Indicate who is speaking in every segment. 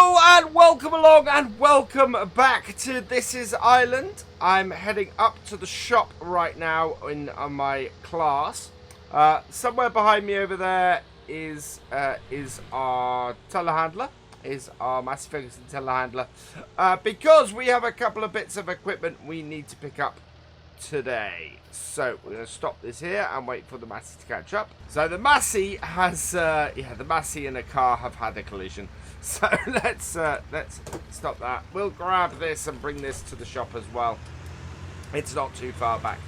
Speaker 1: Hello and welcome along and welcome back to This Is Ireland. I'm heading up to the shop right now in my class. Somewhere behind me over there is our telehandler, is our Massey Ferguson telehandler, because we have a couple of bits of equipment we need to pick up today. So we're going to stop this here and wait for the Massey to catch up. So the Massey has, the Massey and a car have had a collision. So let's stop that. We'll grab this and bring this to the shop as well. It's not too far back.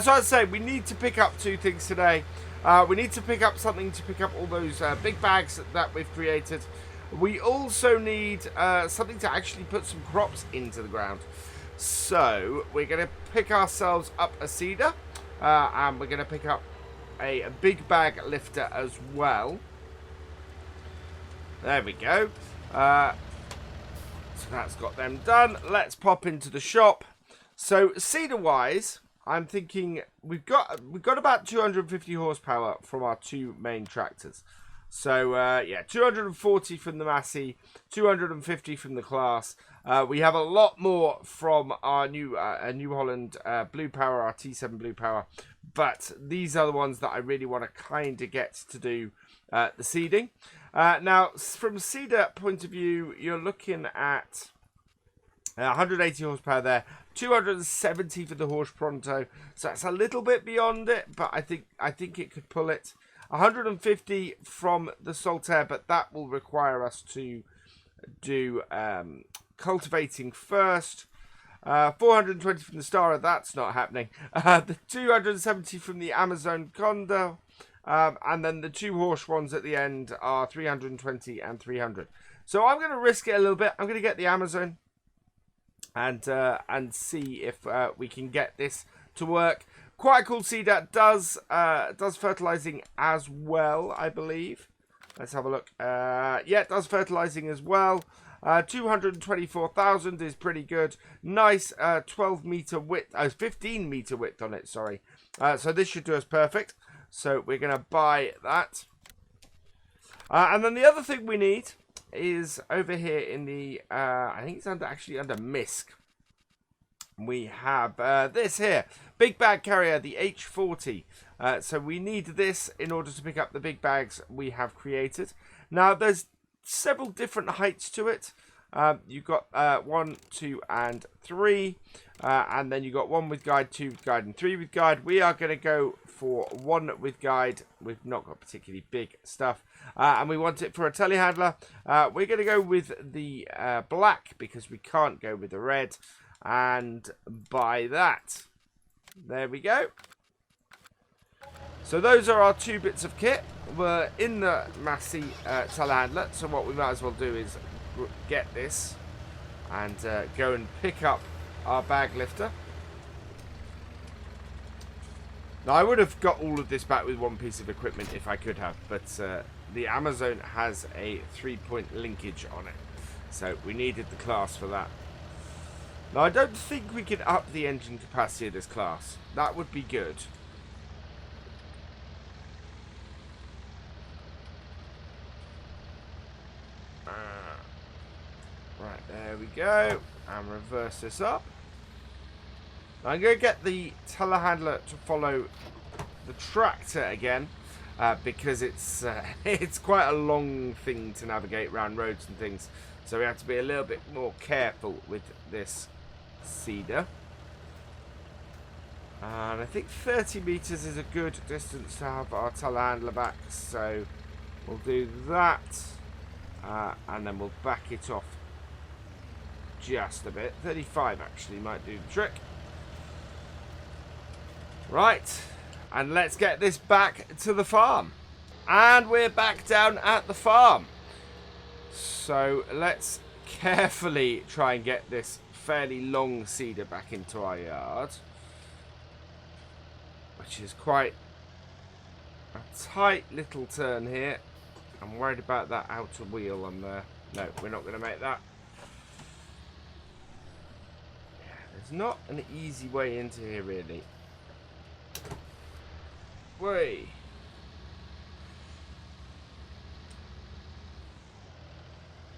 Speaker 1: So I'd say we need to pick up two things today. We need to pick up something to pick up all those big bags that we've created. We also need something to actually put some crops into the ground. So we're going to pick ourselves up a seeder, and we're going to pick up a big bag lifter as well. There we go. So that's got them done. Let's pop into the shop. So seeder wise, I'm thinking we've got about 250 horsepower from our two main tractors. So yeah, 240 from the Massey, 250 from the class. We have a lot more from our New Holland Blue Power, our T7 Blue Power, but these are the ones that I really want to kind of get to do the seeding. Now, from seeder point of view, you're looking at 180 horsepower there, 270 for the Horse Pronto, so that's a little bit beyond it, but I think it could pull it. 150 from the Saltaire, but that will require us to do cultivating first. 420 from the Stara, that's not happening. The 270 from the Amazon Condor, and then the two horse ones at the end are 320 and 300. So I'm going to risk it a little bit. I'm going to get the Amazon and see if we can get this to work. Quite a cool seeder. Does fertilizing as well, I believe. Let's have a look. Yeah, it does fertilizing as well. 224,000 is pretty good. Nice 12 meter width, 15 meter width on it, sorry. So this should do us perfect. So we're going to buy that. And then the other thing we need is over here in the, I think it's actually under MISC. We have this here, big bag carrier, the H40. So we need this in order to pick up the big bags we have created. Now there's several different heights to it. You've got 1, 2, and 3, and then you've got 1 with guide, 2 with guide, and 3 with guide. We are going to go for 1 with guide. We've not got particularly big stuff, and we want it for a telehandler. We're going to go with the black because we can't go with the red, and buy that. There we go. So those are our two bits of kit. We're in the Massey telehandler, so what we might as well do is get this and go and pick up our bag lifter. Now I would have got all of this back with one piece of equipment if I could have, but the Amazon has a 3-point linkage on it, so we needed the class for that. Now I don't think we can up the engine capacity of this class. That would be good. Right, there we go. And reverse this up. Now I'm going to get the telehandler to follow the tractor again, because it's quite a long thing to navigate around roads and things. So we have to be a little bit more careful with this seeder. And I think 30 meters is a good distance to have our telehandler back. So we'll do that. And then we'll back it off just a bit. 35 actually might do the trick. Right, and let's get this back to the farm. And we're back down at the farm. So let's carefully try and get this fairly long seeder back into our yard, which is quite a tight little turn here. I'm worried about that outer wheel on there. No, we're not going to make that. Yeah, there's not an easy way into here, really. Way.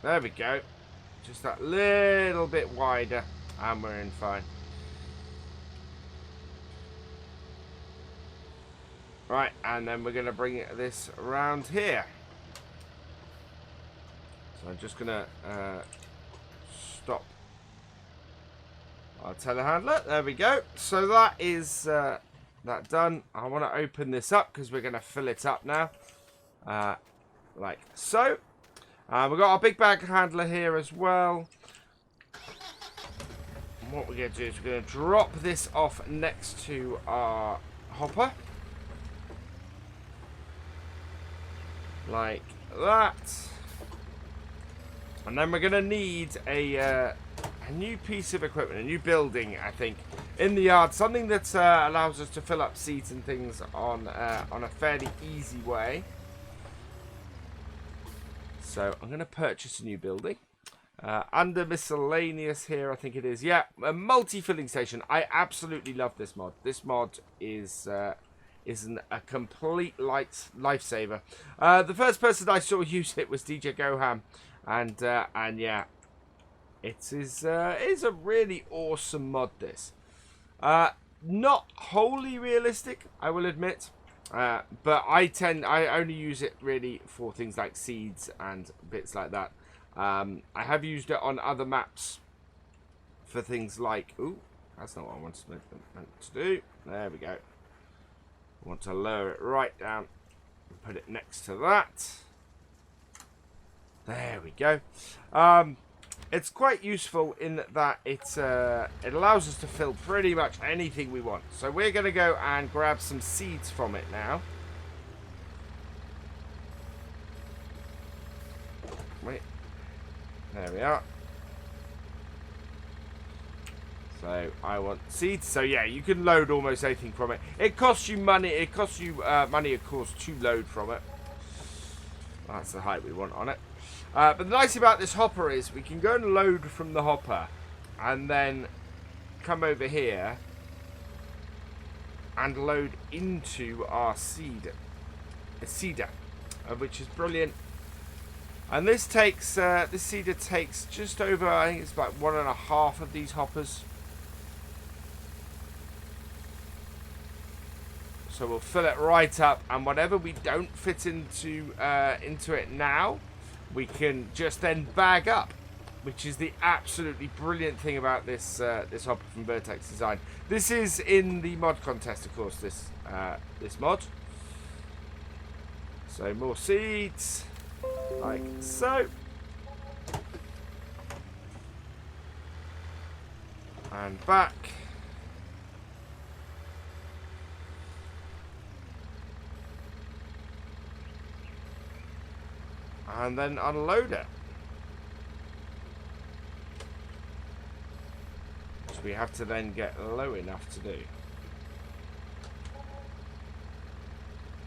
Speaker 1: There we go. Just that little bit wider, and we're in fine. Right, and then we're going to bring this around here. So I'm just going to stop our telehandler. There we go. So that is that done. I want to open this up because we're going to fill it up now. Like so. We've got our big bag handler here as well. And what we're going to do is we're going to drop this off next to our hopper. Like that. And then we're going to need a new piece of equipment, a new building, I think, in the yard. Something that allows us to fill up seats and things on a fairly easy way. So I'm going to purchase a new building. Under miscellaneous here, I think it is. Yeah, a multi-filling station. I absolutely love this mod. This mod is a complete lifesaver. The first person I saw use it was DJ Johan, and yeah, it is a really awesome mod. This not wholly realistic, I will admit. But I only use it really for things like seeds and bits like that. I have used it on other maps for things like... Ooh, that's not what I wanted to do. There we go. I want to lower it right down and put it next to that. There we go. It's quite useful in that it allows us to fill pretty much anything we want. So we're going to go and grab some seeds from it now. Wait. There we are. So I want seeds. So yeah, you can load almost anything from it. It costs you money. It costs you money, of course, to load from it. That's the height we want on it. But the nice thing about this hopper is we can go and load from the hopper and then come over here and load into our seeder, which is brilliant. And this takes this seeder takes just over, I think it's like 1.5 of these hoppers. So we'll fill it right up, and whatever we don't fit into it now, we can just then bag up, which is the absolutely brilliant thing about this this hopper from Vertex Design. This is in the mod contest, of course, this mod. So more seeds, like so. And back. And then unload it. Which we have to then get low enough to do.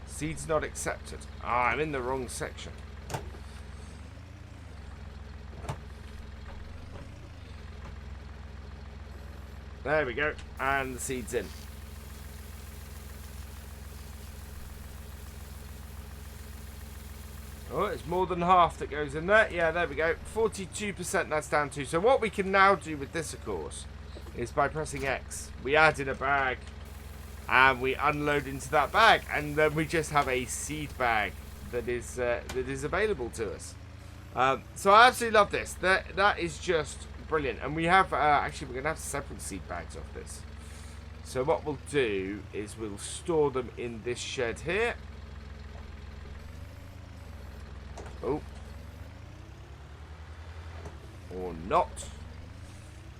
Speaker 1: Seeds not accepted. Ah, I'm in the wrong section. There we go. And the seed's in. Oh, it's more than half that goes in there. Yeah, there we go. 42% that's down to. So what we can now do with this, of course, is by pressing X, we add in a bag and we unload into that bag, and then we just have a seed bag that is available to us. So I absolutely love this. That is just brilliant. And we have actually we're gonna have separate seed bags of this. So what we'll do is we'll store them in this shed here. Oh. Or not.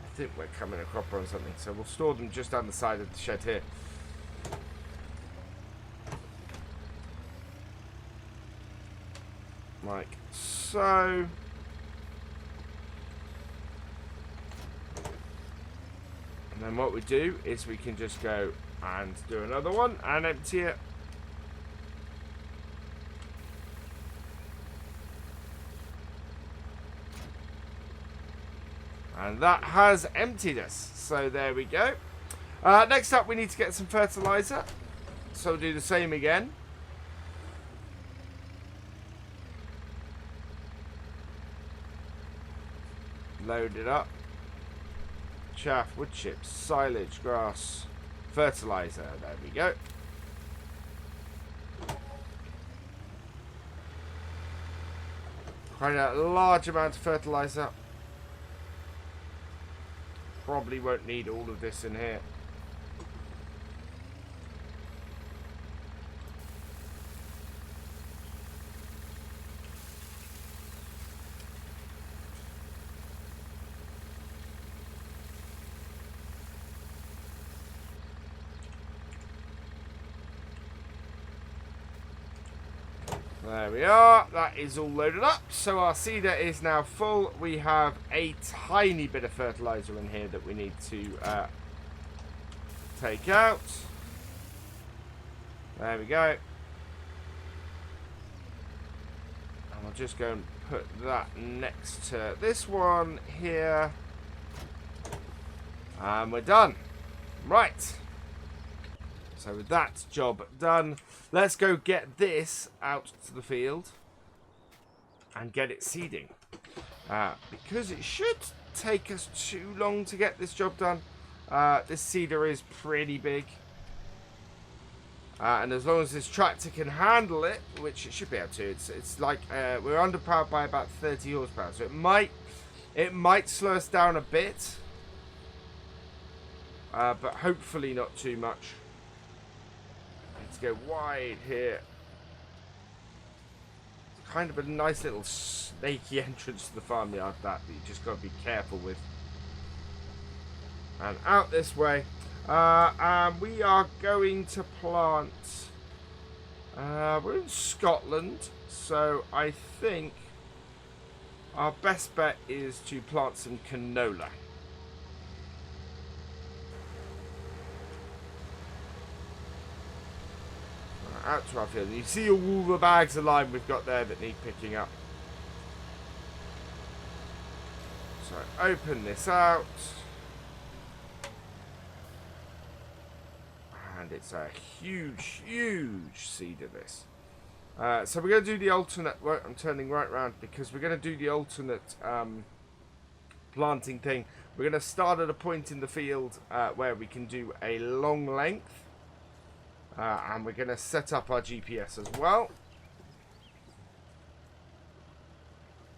Speaker 1: I think we're coming a cropper on something. So we'll store them just down the side of the shed here. Like so. And then what we do is we can just go and do another one and empty it. And that has emptied us. So there we go. Next up, we need to get some fertilizer. So we'll do the same again. Load it up. Chaff, wood chips, silage, grass, fertilizer. There we go. Quite a large amount of fertilizer. Probably won't need all of this in here. There we are. That is all loaded up. So our seeder is now full. We have a tiny bit of fertilizer in here that we need to take out. There we go. And I'll just go and put that next to this one here. And we're done. Right. So with that job done, let's go get this out to the field and get it seeding. Because it should take us too long to get this job done. This seeder is pretty big. And as long as this tractor can handle it, which it should be able to, it's like we're underpowered by about 30 horsepower. So it might slow us down a bit. But hopefully not too much. Go wide here. It's kind of a nice little snaky entrance to the farmyard that you just got to be careful with. And out this way. And we are going to plant. We're in Scotland, so I think our best bet is to plant some canola. Out to our field. And you see all the bags of lime we've got there that need picking up. So open this out. And it's a huge, huge seeder, this. So we're going to do the alternate. I'm turning right round because we're going to do the alternate planting thing. We're going to start at a point in the field where we can do a long length. And we're going to set up our GPS as well.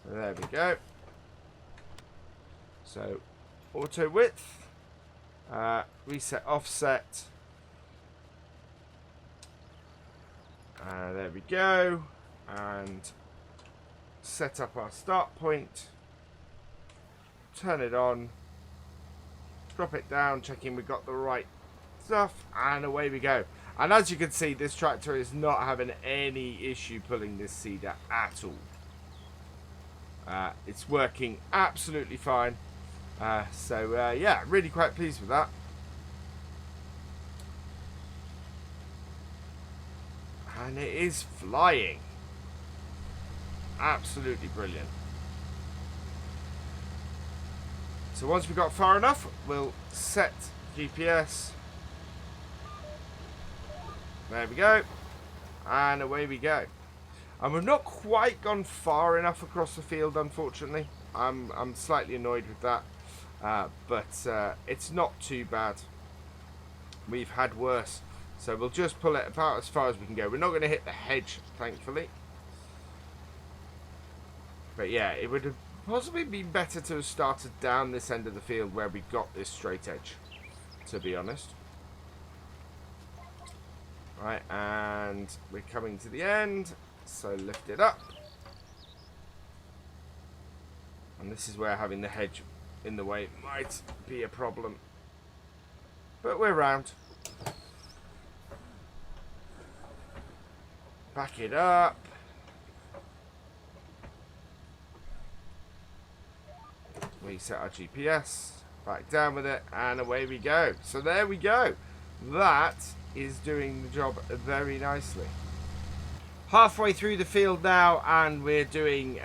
Speaker 1: So there we go. So auto width, reset offset. There we go. And set up our start point. Turn it on. Drop it down, checking we've got the right stuff. And away we go. And as you can see, this tractor is not having any issue pulling this seeder at all. It's working absolutely fine. Yeah, really quite pleased with that. And it is flying. Absolutely brilliant. So once we've got far enough, we'll set GPS. There we go. And away we go. And we've not quite gone far enough across the field, unfortunately. I'm slightly annoyed with that. But it's not too bad. We've had worse. So we'll just pull it about as far as we can go. We're not going to hit the hedge, thankfully. But yeah, it would have possibly been better to have started down this end of the field where we got this straight edge, to be honest. Right, and we're coming to the end, so lift it up. And this is where having the hedge in the way might be a problem. But we're round. Back it up. Reset our GPS. Back down with it, and away we go. So there we go. That is doing the job very nicely. Halfway through the field now, and we're doing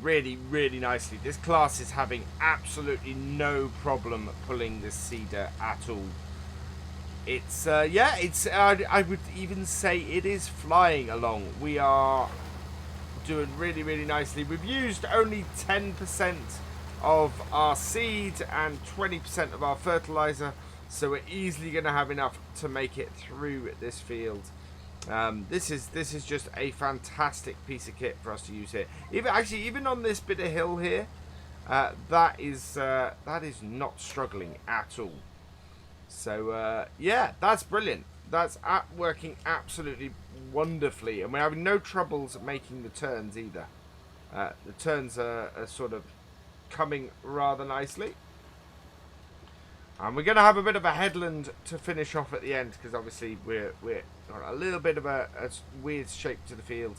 Speaker 1: really nicely. This class is having absolutely no problem pulling this seeder at all. It's yeah, it's I would even say it is flying along. We are doing really nicely. We've used only 10% of our seed and 20% of our fertilizer, so we're easily going to have enough to make it through this field. This is just a fantastic piece of kit for us to use here. Even on this bit of hill here, that is not struggling at all. So yeah, that's brilliant. That's working absolutely wonderfully, and we're having no troubles making the turns either. The turns are sort of coming rather nicely. And we're going to have a bit of a headland to finish off at the end, because obviously we're got a little bit of a weird shape to the field,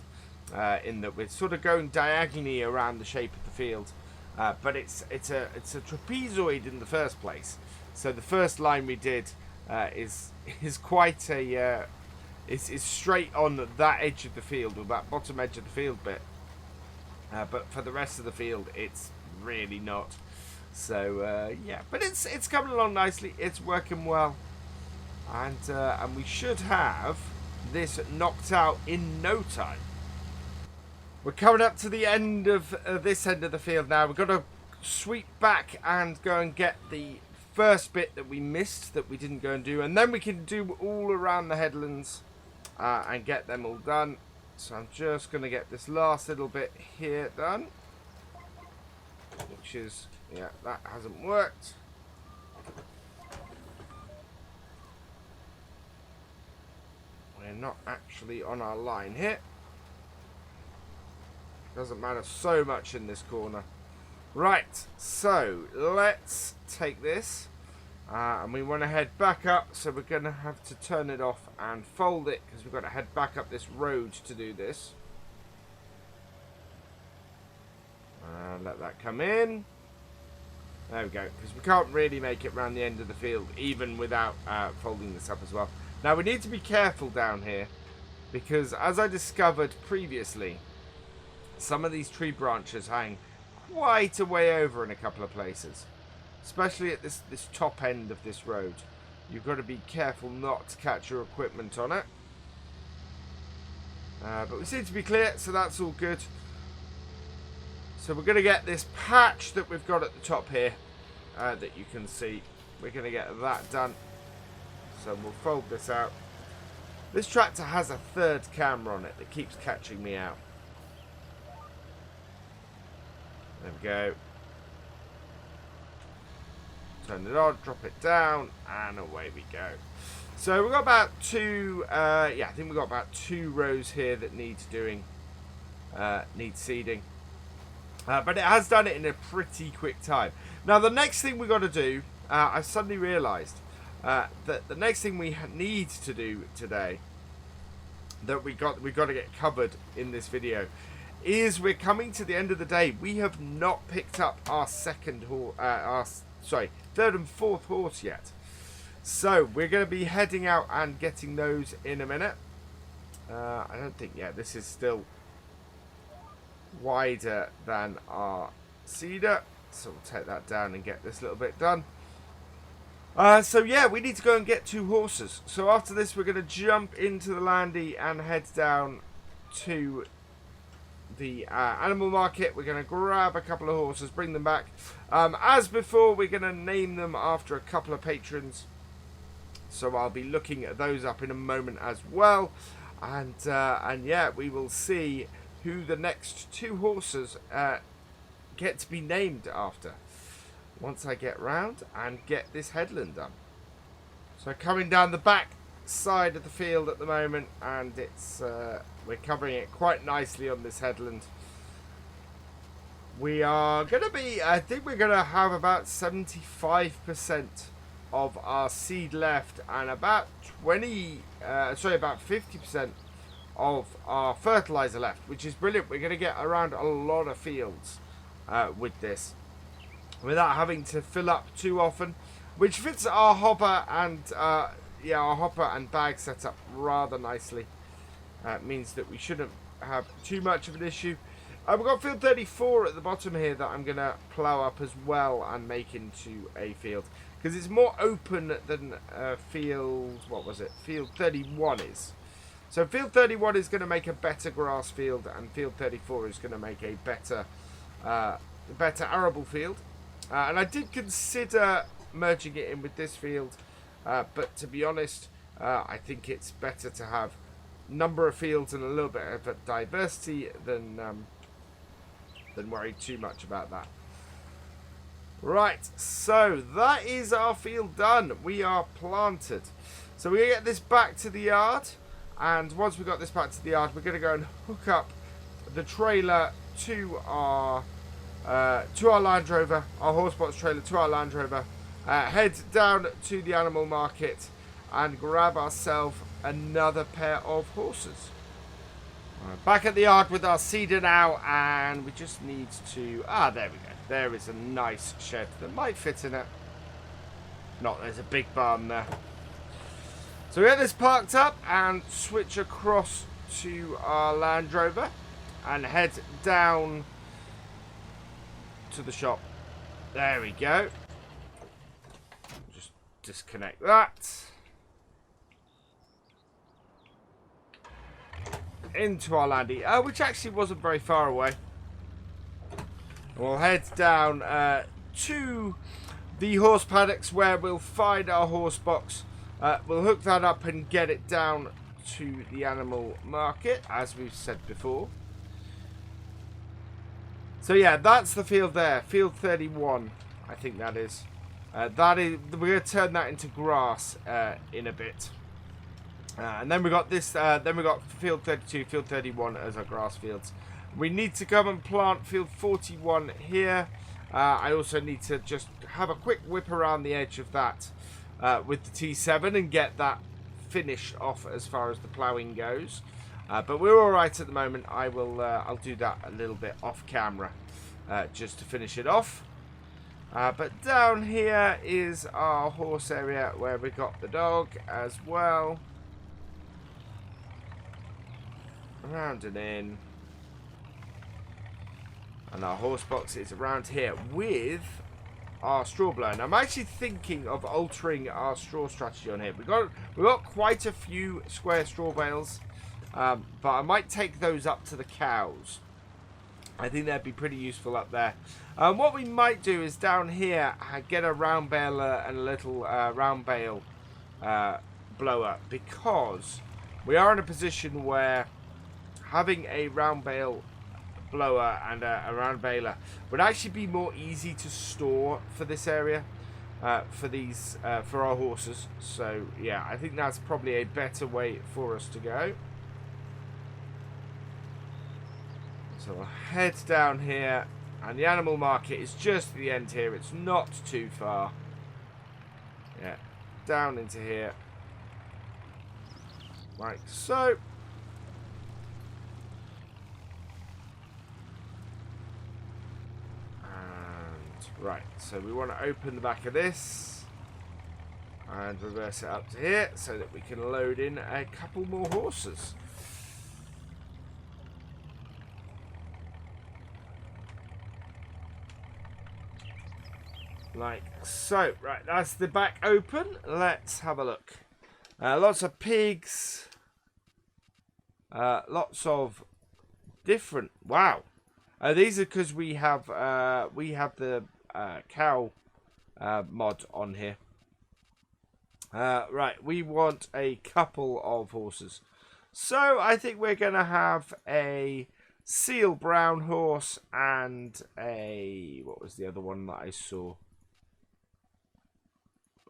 Speaker 1: in that we're sort of going diagonally around the shape of the field, but it's a trapezoid in the first place. So the first line we did is quite a is straight on that edge of the field, or that bottom edge of the field bit, but for the rest of the field it's really not. So yeah, but it's coming along nicely. It's working well, and we should have this knocked out in no time. We're coming up to the end of this end of the field now. We've got to sweep back and go and get the first bit that we missed, that we didn't go and do, and then we can do all around the headlands and get them all done. So I'm just going to get this last little bit here done, which is, yeah, that hasn't worked. We're not actually on our line here. Doesn't matter so much in this corner. Right, so let's take this, and we want to head back up, so we're going to have to turn it off and fold it, because we've got to head back up this road to do this. Let that come in. There we go, because we can't really make it around the end of the field, even without folding this up as well. Now, we need to be careful down here, because as I discovered previously, some of these tree branches hang quite a way over in a couple of places, especially at this top end of this road. You've got to be careful not to catch your equipment on it. But we seem to be clear, so that's all good. So we're going to get this patch that we've got at the top here, that you can see. We're going to get that done. So we'll fold this out. This tractor has a third camera on it that keeps catching me out. There we go. Turn it on, drop it down, and away we go. So we've got about two, yeah, I think we've got about 2 rows here that need doing, need seeding. But it has done it in a pretty quick time. Now the next thing we've got to do, I suddenly realised that the next thing we need to do today, that we've got to get covered in this video, is we're coming to the end of the day. We have not picked up our third and fourth horse yet. So we're going to be heading out and getting those in a minute. I don't think, yeah, this is still wider than our cedar, so we'll take that down and get this little bit done. So yeah, we need to go and get 2 horses. So after this, we're going to jump into the landy and head down to the animal market. We're going to grab a couple of horses, bring them back. As before, we're going to name them after a couple of patrons, so I'll be looking at those up in a moment as well. And yeah, we will see who the next 2 horses get to be named after once I get round and get this headland done. So coming down the back side of the field at the moment, and it's we're covering it quite nicely on this headland. We are going to be, I think we're going to have about 75% of our seed left, and about 50% of our fertilizer left, which is brilliant. We're going to get around a lot of fields with this, without having to fill up too often, which fits our hopper and yeah, our hopper and bag setup rather nicely. Means that we shouldn't have too much of an issue. We've got field 34 at the bottom here that I'm going to plough up as well and make into a field, because it's more open than field, what was it, field 31 is. So field 31 is going to make a better grass field, and field 34 is going to make a better arable field. And I did consider merging it in with this field, but to be honest, I think it's better to have number of fields and a little bit of a diversity than worry too much about that. Right, so that is our field done. We are planted. So we're going to get this back to the yard, and once we've got this back to the yard, we're going to go and hook up the trailer to our Land Rover, our horse box trailer to our Land Rover, head down to the animal market and grab ourselves another pair of horses. Back at the yard with our cedar now, and we just need to... there we go. There is a nice shed that might fit in it. Not, there's a big barn there. So we get this parked up and switch across to our Land Rover and head down to the shop. There we go. Just disconnect that. Into our landy, which actually wasn't very far away. We'll head down to the horse paddocks where we'll find our horse box. We'll hook that up and get it down to the animal market, as we've said before. So yeah, that's the field there, field 31, I think that is. We're going to turn that into grass in a bit. And then we got this. Then we got field 32, field 31 as our grass fields. We need to come and plant field 41 here. I also need to just have a quick whip around the edge of that with the T7 and get that finished off as far as the ploughing goes. But we're all right at the moment. I'll do that a little bit off camera just to finish it off. But down here is our horse area where we got the dog as well. Around and in. And our horse box is around here with our straw blower. And I'm actually thinking of altering our straw strategy on here. We've got quite a few square straw bales, but I might take those up to the cows. I think that'd be pretty useful up there. What we might do is down here get a round baler and a little round bale blower, because we are in a position where having a round bale blower and a round baler would actually be more easy to store for this area, for our horses. So yeah, I think that's probably a better way for us to go. So we'll head down here, and the animal market is just at the end here. It's not too far. Yeah, down into here, like so. Right, so we want to open the back of this and reverse it up to here so that we can load in a couple more horses. Like so. Right, that's the back open. Let's have a look. Lots of pigs. Lots of different... Wow. These are because we have the cow mod on here. Right, we want a couple of horses. So I think we're going to have a seal brown horse and a... What was the other one that I saw?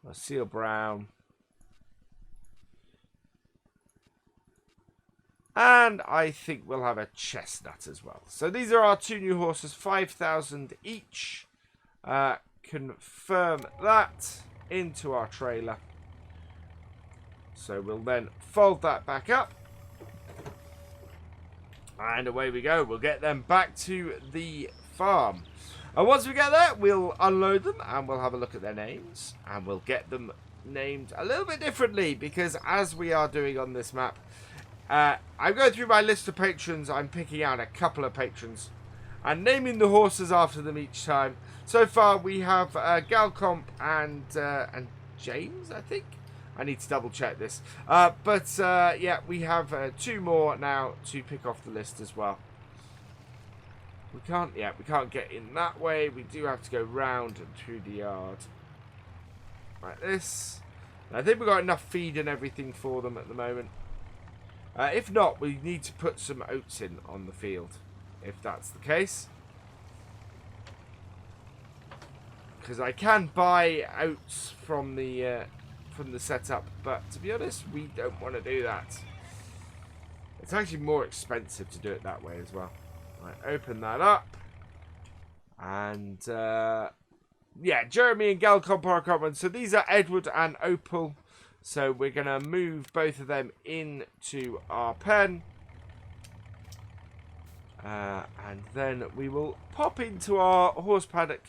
Speaker 1: A seal brown. And I think we'll have a chestnut as well. So these are our two new horses, 5,000 each. Confirm that into our trailer. So we'll then fold that back up. And away we go. We'll get them back to the farm. And once we get there, we'll unload them and we'll have a look at their names. And we'll get them named a little bit differently, because as we are doing on this map, I'm going through my list of patrons. I'm picking out a couple of patrons and naming the horses after them each time. So far we have Galcomp and James, I think. I need to double check this. Yeah, we have two more now to pick off the list as well. We can't, yeah, we can't get in that way. We do have to go round and through the yard. Like this. And I think we've got enough feed and everything for them at the moment. If not, we need to put some oats in on the field. If that's the case. Because I can buy oats from the setup. But to be honest, we don't want to do that. It's actually more expensive to do it that way as well. Right, open that up. And, yeah, Jeremy and Galcomp are common. So these are Edward and Opal. So we're going to move both of them into our pen. And then we will pop into our horse paddock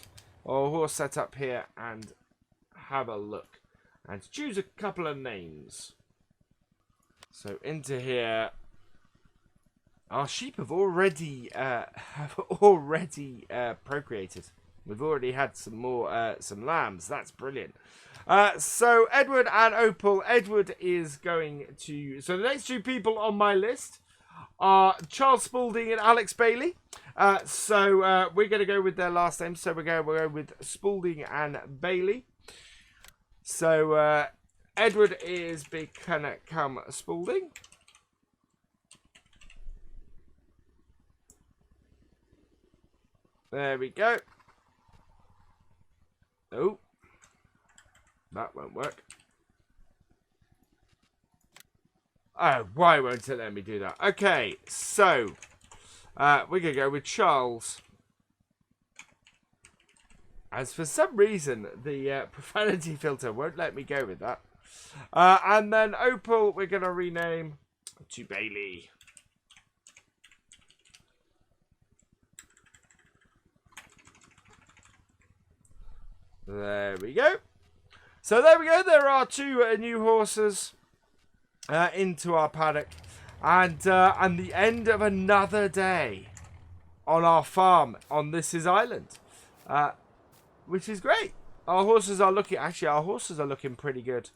Speaker 1: or horse setup here and have a look. And choose a couple of names. So into here. Our sheep have already procreated. We've already had some more some lambs. That's brilliant. So Edward and Opal. Edward is going to. So the next two people on my list are Charles Spalding and Alex Bayley. So we're going to go with their last name. So we're going to go with Spalding and Bayley. So Edward is become Spalding. There we go. Oh. That won't work. Oh, why won't it let me do that? Okay, so we're going to go with Charles. As for some reason, the profanity filter won't let me go with that. And then Opal, we're going to rename to Bayley. There we go. So there we go. There are two new horses into our paddock, and the end of another day on our farm on This Is Island, which is great. Our horses are looking. Actually, our horses are looking pretty good.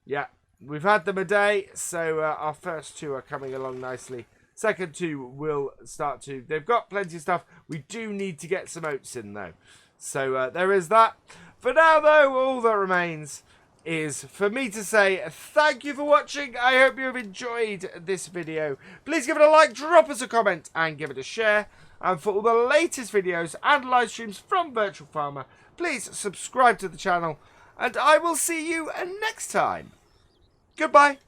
Speaker 1: Yeah, we've had them a day, so our first two are coming along nicely. Second two will start to. They've got plenty of stuff. We do need to get some oats in though. So there is that. For now, though, all that remains is for me to say thank you for watching. I hope you have enjoyed this video. Please give it a like, drop us a comment, and give it a share. And for all the latest videos and live streams from Virtual Farmer, please subscribe to the channel. And I will see you next time. Goodbye.